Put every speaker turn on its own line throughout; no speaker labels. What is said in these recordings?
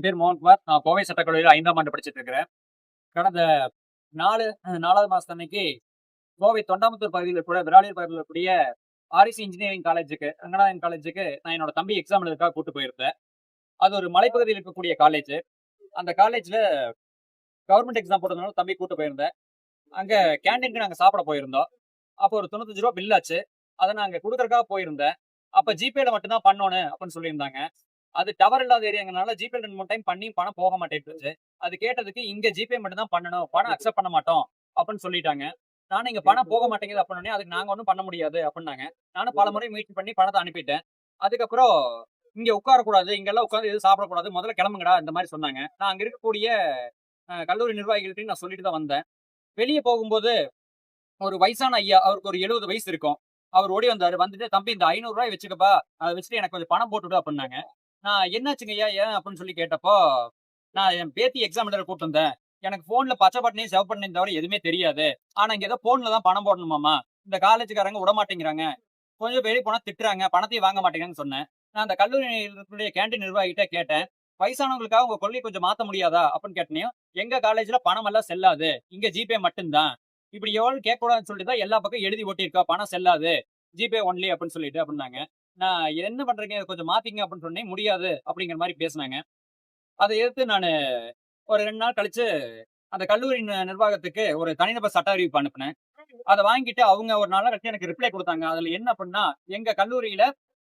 பேர் மோகன்குமார். நான் கோவை சட்டக்கல்லூரியில 5ஆம் ஆண்டு படிச்சுட்டு இருக்கிறேன். கடந்த 4வது மாசத்து அன்னைக்கு கோவை தொண்டாமுத்தூர் பகுதியில கூட விராலியர் பகுதியில இருக்கக்கூடிய ஆர்இசி இன்ஜினியரிங் காலேஜுக்கு, ரங்கநாதன் காலேஜுக்கு நான் என்னோட தம்பி எக்ஸாம் எழுதுறதுக்காக கூட்டு போயிருந்தேன். அது ஒரு மலைப்பகுதியில் இருக்கக்கூடிய காலேஜ். அந்த காலேஜ்ல கவர்மெண்ட் எக்ஸாம் போட்டதுனால தம்பி கூட்டு போயிருந்தேன். அங்க கேன்டீனுக்கு நாங்க சாப்பிட போயிருந்தோம். அப்போ ஒரு ரூ. 95 பில் ஆச்சு. அத நான் அங்க குடுக்கறதுக்காக போயிருந்தேன். அப்ப ஜிபேல மட்டும் தான் பண்ணணும் அப்படின்னு சொல்லியிருந்தாங்க. அது டவர் இல்லாத ஏரியாங்கறனால ஜிபேல 2, 3 டைம் பண்ணி பணம் போக மாட்டேன்ருச்சு. அது கேட்டதுக்கு இங்க ஜிபே மட்டும் தான் பண்ணணும். பணம் அக்செப்ட் பண்ண மாட்டோம் அப்படின்னு சொல்லிட்டாங்க. நானும் இங்க பணம் போக மாட்டேங்குது அப்படின்னோனே, அதுக்கு நாங்க ஒண்ணும் பண்ண முடியாது அப்படின்னாங்க. நானும் பலமுறை முயற்சி பண்ணி பணத்த அனுப்பிட்டேன். அதுக்கப்புறம் இங்க உட்காரக்கூடாது, இங்கெல்லாம் உட்கார்ந்து எதுவும் சாப்பிடக்கூடாது. முதல்ல கிளம்புங்கடா இந்த மாரி சொன்னாங்க. நான் அங்க இருக்கக்கூடிய கல்லூரி நிர்வாகிகள்ட்டயும் நான் சொல்லிட்டு தான் வந்தேன். வெளிய போகும்போது ஒரு வயசான ஐயா, அவருக்கு ஒரு 70 வயசு இருக்கும். அவர் ஓடி வந்தாரு. வந்துட்டு, "தம்பி இந்த ரூ. 500 வச்சுக்கப்பா. அத வச்சுட்டு எனக்கு கொஞ்சம் பணம் போட்டு விடு" அப்படின்னாங்க. நான் "என்னாச்சுங்கய்யா? ஏன்?" அப்படின்னு சொல்லி கேட்டப்போ, "நான் என் பேத்தி எக்ஸாம் எழுத கூட்டிட்டு வந்தேன். எனக்கு ஃபோன்ல பச்சை பட்டனையும், சிவப்பு பட்டனையும் தவிர எதுவுமே தெரியாது. ஆனா இங்க ஏதோ ஃபோன்ல தான் பணம் போடணுமாமா. இந்த காலேஜ்காரங்க விடமாட்டேங்கிறாங்க. கொஞ்சம் வெளிய போனா திட்டுறாங்க. பணத்தையும் வாங்க மாட்டேங்கிறாங்கன்னு" சொன்னேன். நான் அந்த கல்லூரியில் இருக்கக்கூடிய கேன்டீன் நிர்வாகிகிட்ட கேட்டேன். "வயசானவங்களுக்காக உங்க கொள்கைய கொஞ்சம் மாத்த முடியாதா?" அப்படின்னு கேட்டனையும், "எங்க காலேஜ்ல பணமெல்லாம் செல்லாது. இங்க ஜிபே மட்டும் தான். இப்படி எவ்வளவு கேட்கக்கூடாதுன்னு சொல்லிட்டு தான் எல்லா பக்கம் எழுதி ஒட்டியிருக்கா. பணம் செல்லாது. ஜிபே ஒன்லி அப்படின்னு சொல்லிட்டு" அப்படின்னாங்க. நான் "என்ன பண்றீங்க? இத கொஞ்சம் மாத்திக்கங்க" அப்படின்னு சொன்னேன். "முடியாது" அப்படிங்கிற மாரி பேசுனாங்க. அத எதிர்த்து நானு ஒரு 2 நாள் கழிச்சு அந்த கல்லூரி நிர்வாகத்துக்கு ஒரு தனிநபர் சட்ட அறிவிப்பு அனுப்புனேன். அத வாங்கிட்டு அவங்க ஒரு 4 நாள் கழிச்சு எனக்கு ரிப்ளை குடுத்தாங்க. அதுல என்ன அப்டின்னா, "எங்க கல்லூரியில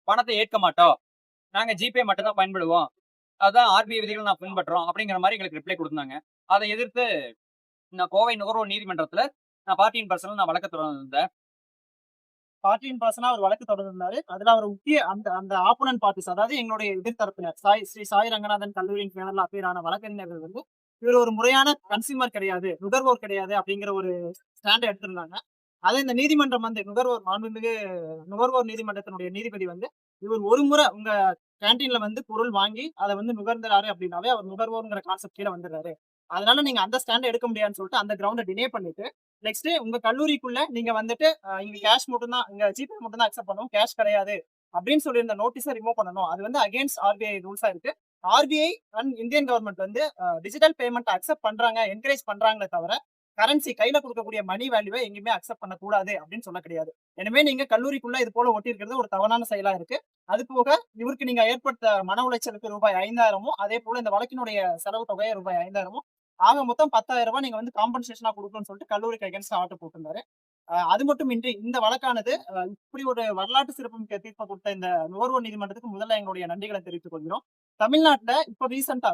பணத்த ஏற்க மாட்டோம். நாங்க ஜிபே மட்டும் தான் பயன்படுவோம். அதான் ஆர்பிஐ விதிகள நான் பின்பற்றோம்." அப்படிங்கிற மாரி எங்களுக்கு ரிப்ளை குடுத்தாங்க. அத எதிர்த்து நான் கோவை நுகர்வோர் நீதிமன்றத்துல நான் பார்ட்டியின் பர்சனல் நான் வழக்கு தொடர்ந்தேன்.
பார்ட்டியின் பர்சனா அவர் வழக்கு தொடர்ந்திருந்தாரு. அதுல அவர் முக்கிய அந்த அந்த ஆப்போனன்ட் பார்ட்டிஸ், அதாவது எங்களுடைய எதிர்த்தரப்பினர் ஸ்ரீ சாய் ரங்கநாதன் கல்லூரியின் பேனர்ல அப்பீர் ஆன வழக்கறிஞர்கள் வந்து, இவர் ஒரு முறையான கன்சியூமர் கிடையாது, நுகர்வோர் கிடையாது அப்படிங்கிற ஒரு ஸ்டாண்ட் எடுத்திருந்தாங்க. அதை இந்த நீதிமன்றம் வந்து மாண்புமிகு நுகர்வோர் நீதிமன்றத்தினுடைய நீதிபதி வந்து, இவர் ஒரு முறை உங்க கேன்டீன்ல வந்து பொருள் வாங்கி அதை வந்து நுகர்ந்துறாரு அப்படின்னாவே அவர் நுகர்வோர்ங்கிற கான்செப்ட் கீழ வந்துடுறாரு. அதனால நீங்க அந்த ஸ்டாண்ட் எடுக்க முடியாதுன்னு சொல்லிட்டு அந்த கிரவுண்ட டினே பண்ணிட்டு, நெக்ஸ்ட் உங்க கல்லூரிக்குள்ள நீங்க வந்துட்டு இங்க கேஷ் மட்டும் தான், இங்க ஜிபே மட்டும் தான் அக்செப்ட் பண்ணுவோம், கேஷ் கிடையாது அப்படின்னு சொல்லி இந்த நோட்டீஸ ரிமூவ் பண்ணணும். அது வந்து அகைன்ஸ்ட் ஆர்பிஐ ரூல்ஸா இருக்கு. ஆர்பிஐ அண்ட் இந்தியன் கவர்ன்மெண்ட் வந்து டிஜிட்டல் பேமெண்ட் அக்செப்ட் பண்றாங்க, என்கரேஜ் பண்றாங்களே தவிர, கரன்சி கையில குடுக்கக்கூடிய மணி வேல்யூவ எங்கேயுமே அக்செப்ட் பண்ணக்கூடாது அப்படின்னு சொல்ல கிடையாது. எனவே நீங்க கல்லூரிக்குள்ள இது போல ஒட்டியிருக்கிறது ஒரு தவறான செயலா இருக்கு. அது போக இவருக்கு நீங்க ஏற்படுத்த மன உளைச்சலுக்கு ரூபாய் 5,000மும், அதே போல இந்த வழக்கினுடைய செலவு தொகை ரூபாய் 5,000மும், ஆக மொத்தம் 10,000 நீங்க வந்து காம்பன்சேஷனா குடுக்கணும்னு சொல்லிட்டு கல்லூரிக்கு அகைன்ஸ்டா ஆர்டர் போட்டிருந்தாரு. அது மட்டுமின்றி இந்த வழக்கானது இப்படி ஒரு வரலாற்று சிறப்புமிக்க தீர்ப்ப குடுத்த இந்த நுகர்வோர் நீதிமன்றத்துக்கு முதல்ல எங்களுடைய நன்றிகளை தெரிவித்துக் கொள்கிறோம். தமிழ்நாட்டுல இப்ப ரீசென்ட்டா